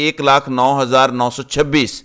1,09,926।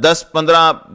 10, 15,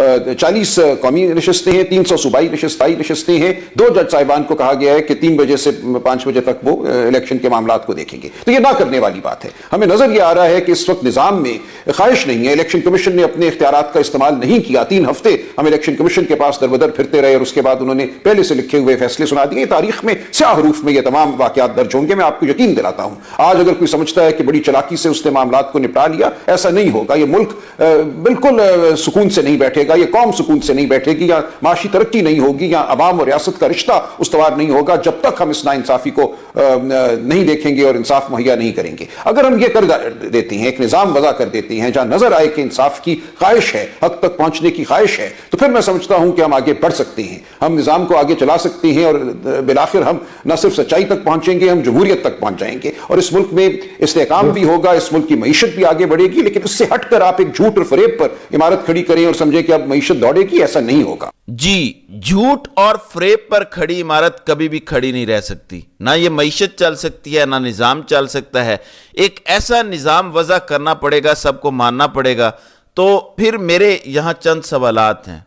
40 قومی نشستیں ہیں, 300 صوبائی نشستیں ہیں. 2 جج صاحبان کو کہا گیا ہے کہ 3 بجے سے 5 بجے تک وہ الیکشن کے معاملات کو دیکھیں گے. تو یہ نہ کرنے والی بات ہے. ہمیں نظر یہ آ رہا ہے کہ اس وقت نظام میں خواہش نہیں ہے. الیکشن کمیشن نے اپنے اختیارات کا استعمال نہیں کیا. 3 ہفتے ہم الیکشن کمیشن کے پاس در بدر پھرتے رہے اور اس کے بعد انہوں نے پہلے سے لکھے ہوئے فیصلے سنا دیے. تاریخ میں سیاہ حروف میں یہ تمام واقعات درج ہوں گے. میں آپ کو یقین دلاتا ہوں, آج اگر کوئی سمجھتا ہے کہ بڑی چلاکی سے اس نے معاملات کو نپٹا لیا, ایسا نہیں ہوگا. یہ ملک بالکل سکون سے نہیں بیٹھے گا, یہ قوم سکون سے نہیں بیٹھے گی, یا معاشی ترقی نہیں ہوگی, یا عوام اور ریاست کا رشتہ استوار نہیں ہوگا جب تک ہم اس ناانصافی کو نہیں دیکھیں گے اور انصاف مہیا نہیں کریں گے. اگر ہم یہ کر دیتے ہیں, ایک نظام وضع کر دیتے ہیں جہاں نظر آئے کہ انصاف کی خواہش ہے, حق تک پہنچنے کی خواہش ہے, تو پھر میں سمجھتا ہوں کہ ہم آگے بڑھ سکتے ہیں, ہم نظام کو آگے چلا سکتے ہیں, اور بالآخر ہم نہ صرف سچائی تک پہنچیں گے, ہم جمہوریت تک پہنچ جائیں گے, اور اس ملک میں استحکام بھی ہوگا, اس ملک کی معیشت بھی آگے بڑھے گی. لیکن اس سے ہٹ کر آپ ایک جھوٹ اور فریب پر عمارت کھڑی کریں اور سمجھیں کہ اب معیشت دوڑے گی, ایسا نہیں ہوگا. جی, جھوٹ اور فریب پر کھڑی عمارت کبھی بھی کھڑی نہیں رہ سکتی. نہ یہ معیشت چل سکتی ہے, نہ نظام چل سکتا ہے. ایک ایسا نظام وضع کرنا پڑے گا, سب کو ماننا پڑے گا. تو پھر میرے یہاں چند سوالات ہیں.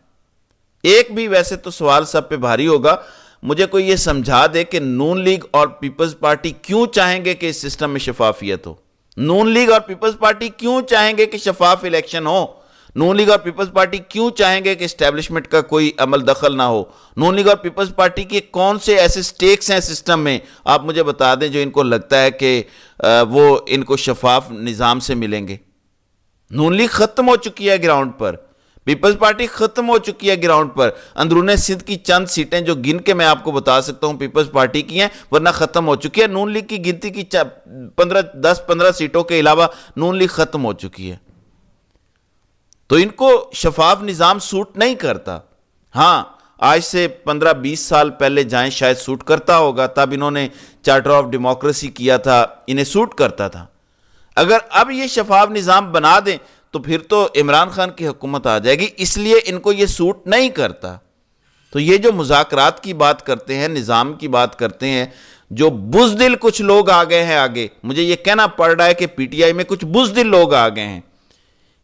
ایک بھی ویسے تو سوال سب پہ بھاری ہوگا, مجھے کوئی یہ سمجھا دے کہ نون لیگ اور پیپلز پارٹی کیوں چاہیں گے کہ اس سسٹم میں شفافیت ہو. نون لیگ اور پیپلز پارٹی کیوں چاہیں گے کہ شفاف الیکشن ہو. نون لیگ اور پیپلز پارٹی کیوں چاہیں گے کہ اسٹیبلشمنٹ کا کوئی عمل دخل نہ ہو. نون لیگ اور پیپلز پارٹی کے کون سے ایسے سٹیکس ہیں سسٹم میں, آپ مجھے بتا دیں جو ان کو لگتا ہے کہ وہ ان کو شفاف نظام سے ملیں گے. نون لیگ ختم ہو چکی ہے گراؤنڈ پر, پیپلز پارٹی ختم ہو چکی ہے گراؤنڈ پر. اندرون سندھ کی چند سیٹیں جو گن کے میں آپ کو بتا سکتا ہوں پیپلز پارٹی کی ہیں, ورنہ ختم ہو چکی ہے. نون لیگ کی گنتی کی 10-15 سیٹوں کے علاوہ نون لیگ ختم ہو چکی ہے. تو ان کو شفاف نظام سوٹ نہیں کرتا. ہاں, آج سے 15-20 سال پہلے جائیں شاید سوٹ کرتا ہوگا, تب انہوں نے چارٹر آف ڈیموکریسی کیا تھا, انہیں سوٹ کرتا تھا. اگر اب یہ شفاف نظام بنا دیں تو پھر تو عمران خان کی حکومت آ جائے گی, اس لیے ان کو یہ سوٹ نہیں کرتا. تو یہ جو مذاکرات کی بات کرتے ہیں, نظام کی بات کرتے ہیں, جو بزدل کچھ لوگ آ گئے ہیں آگے, مجھے یہ کہنا پڑ رہا ہے کہ پی ٹی آئی میں کچھ بزدل لوگ آ گئے ہیں.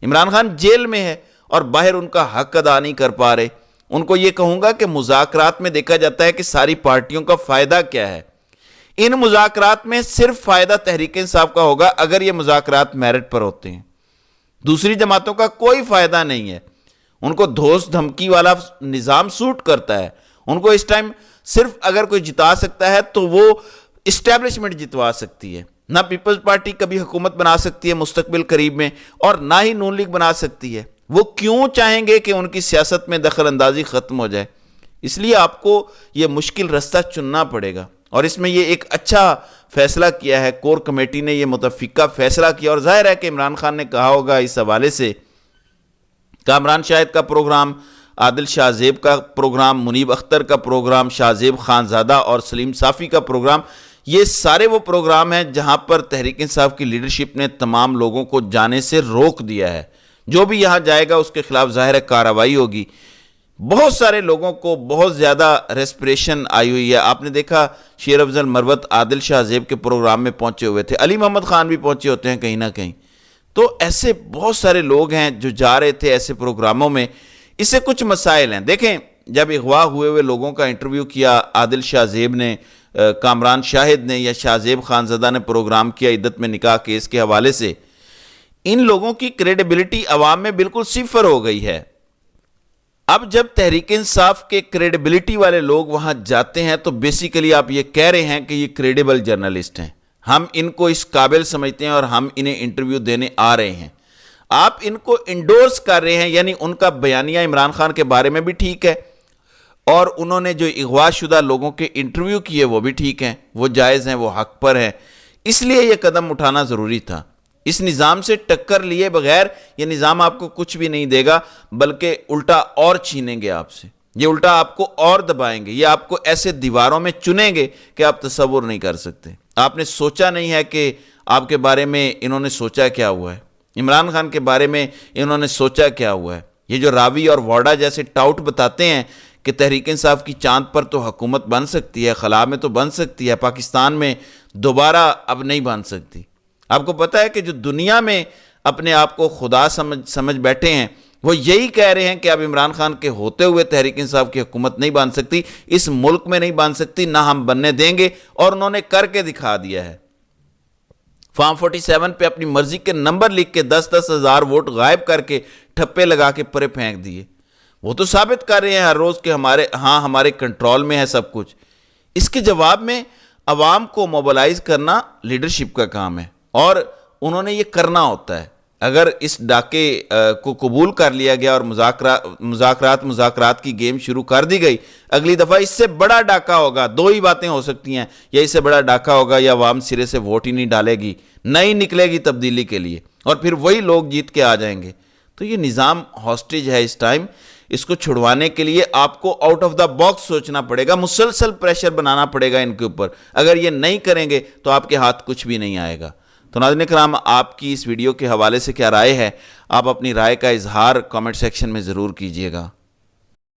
عمران خان جیل میں ہے اور باہر ان کا حق ادا نہیں کر پا رہے. ان کو یہ کہوں گا کہ مذاکرات میں دیکھا جاتا ہے کہ ساری پارٹیوں کا فائدہ کیا ہے. ان مذاکرات میں صرف فائدہ تحریک انصاف کا ہوگا اگر یہ مذاکرات میرٹ پر ہوتے ہیں. دوسری جماعتوں کا کوئی فائدہ نہیں ہے. ان کو دھوس دھمکی والا نظام سوٹ کرتا ہے. ان کو اس ٹائم صرف اگر کوئی جتا سکتا ہے تو وہ اسٹیبلشمنٹ جتوا سکتی ہے. نہ پیپلز پارٹی کبھی حکومت بنا سکتی ہے مستقبل قریب میں, اور نہ ہی نون لیگ بنا سکتی ہے. وہ کیوں چاہیں گے کہ ان کی سیاست میں دخل اندازی ختم ہو جائے. اس لیے آپ کو یہ مشکل رستہ چننا پڑے گا, اور اس میں یہ ایک اچھا فیصلہ کیا ہے کور کمیٹی نے, یہ متفقہ فیصلہ کیا. اور ظاہر ہے کہ عمران خان نے کہا ہوگا اس حوالے سے, کامران شاہد کا پروگرام, عادل شاہ زیب کا پروگرام, منیب اختر کا پروگرام, شاہ زیب خان زادہ اور سلیم صافی کا پروگرام, یہ سارے وہ پروگرام ہیں جہاں پر تحریک انصاف کی لیڈرشپ نے تمام لوگوں کو جانے سے روک دیا ہے. جو بھی یہاں جائے گا اس کے خلاف ظاہر کارروائی ہوگی. بہت سارے لوگوں کو بہت زیادہ ریسپریشن آئی ہوئی ہے. آپ نے دیکھا شیر افضل مروت عادل شاہ زیب کے پروگرام میں پہنچے ہوئے تھے, علی محمد خان بھی پہنچے ہوتے ہیں کہیں نہ کہیں. تو ایسے بہت سارے لوگ ہیں جو جا رہے تھے ایسے پروگراموں میں. اس سے کچھ مسائل ہیں. دیکھیں, جب اغوا ہوئے لوگوں کا انٹرویو کیا عادل شاہ زیب نے, کامران شاہد نے یا شاہ زیب خان زادہ نے پروگرام کیا عدت میں نکاح کیس کے حوالے سے, ان لوگوں کی کریڈیبلٹی عوام میں بالکل صفر ہو گئی ہے. اب جب تحریک انصاف کے کریڈیبلٹی والے لوگ وہاں جاتے ہیں تو بیسیکلی آپ یہ کہہ رہے ہیں کہ یہ کریڈیبل جرنلسٹ ہیں, ہم ان کو اس قابل سمجھتے ہیں اور ہم انہیں انٹرویو دینے آ رہے ہیں. آپ ان کو انڈورس کر رہے ہیں, یعنی ان کا بیانیہ عمران خان کے بارے میں بھی ٹھیک ہے, اور انہوں نے جو اغوا شدہ لوگوں کے انٹرویو کیے وہ بھی ٹھیک ہیں, وہ جائز ہیں, وہ حق پر ہیں. اس لیے یہ قدم اٹھانا ضروری تھا. اس نظام سے ٹکر لیے بغیر یہ نظام آپ کو کچھ بھی نہیں دے گا, بلکہ الٹا اور چھینیں گے آپ سے. یہ الٹا آپ کو اور دبائیں گے, یہ آپ کو ایسے دیواروں میں چنیں گے کہ آپ تصور نہیں کر سکتے. آپ نے سوچا نہیں ہے کہ آپ کے بارے میں انہوں نے سوچا کیا ہوا ہے, عمران خان کے بارے میں انہوں نے سوچا کیا ہوا ہے. یہ جو راوی اور واڈا جیسے ٹاؤٹ بتاتے ہیں کہ تحریک انصاف کی چاند پر تو حکومت بن سکتی ہے, خلا میں تو بن سکتی ہے, پاکستان میں دوبارہ اب نہیں بن سکتی. آپ کو پتہ ہے کہ جو دنیا میں اپنے آپ کو خدا سمجھ بیٹھے ہیں, وہ یہی کہہ رہے ہیں کہ اب عمران خان کے ہوتے ہوئے تحریک انصاف کی حکومت نہیں بن سکتی، اس ملک میں نہیں بن سکتی، نہ ہم بننے دیں گے، اور انہوں نے کر کے دکھا دیا ہے۔ فارم 47 پہ اپنی مرضی کے نمبر لکھ کے 10-10 ہزار ووٹ غائب کر کے ٹھپے لگا کے پرے پھینک دیے۔ وہ تو ثابت کر رہے ہیں ہر روز کہ ہمارے کنٹرول میں ہے سب کچھ۔ اس کے جواب میں عوام کو موبلائز کرنا لیڈرشپ کا کام ہے، اور انہوں نے یہ کرنا ہوتا ہے۔ اگر اس ڈاکے کو قبول کر لیا گیا اور مذاکرات کی گیم شروع کر دی گئی، اگلی دفعہ اس سے بڑا ڈاکہ ہوگا۔ دو ہی باتیں ہو سکتی ہیں، یا اس سے بڑا ڈاکہ ہوگا یا عوام سرے سے ووٹ ہی نہیں ڈالے گی، نہیں نکلے گی تبدیلی کے لیے، اور پھر وہی لوگ جیت کے آ جائیں گے۔ تو یہ نظام ہاسٹیج ہے اس ٹائم، اس کو چھڑوانے کے لیے آپ کو آؤٹ آف دا باکس سوچنا پڑے گا، مسلسل پریشر بنانا پڑے گا ان کے اوپر۔ اگر یہ نہیں کریں گے تو آپ کے ہاتھ کچھ بھی نہیں آئے گا۔ تو ناظرین کرام، آپ کی اس ویڈیو کے حوالے سے کیا رائے ہے؟ آپ اپنی رائے کا اظہار کامنٹ سیکشن میں ضرور کیجیے گا۔